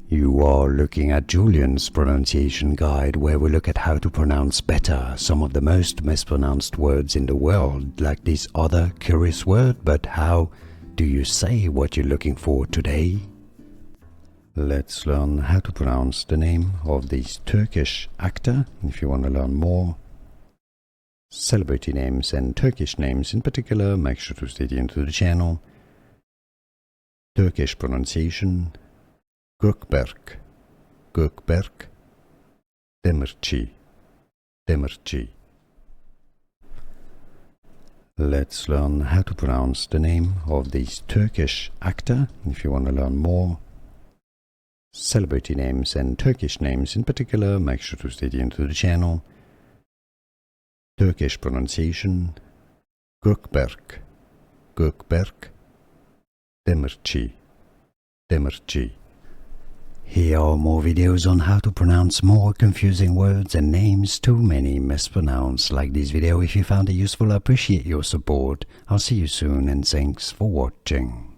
You are looking at Julian's pronunciation guide, where we look at how to pronounce better some of the most mispronounced words in the world, like this other curious word. But how do you say what you're looking for today? Let's learn how to pronounce the name of this Turkish actor. If you want to learn more celebrity names and Turkish names in particular, make sure to stay tuned to the channel. Turkish pronunciation: Gökberk Demirci. Let's learn how to pronounce the name of this Turkish actor. If you want to learn more celebrity names and Turkish names in particular, make sure to stay tuned to the channel. Turkish pronunciation: Gökberk Demirci. Here are more videos on how to pronounce more confusing words and names too many mispronounced. Like this video if you found it useful. I appreciate your support. I'll see you soon and thanks for watching.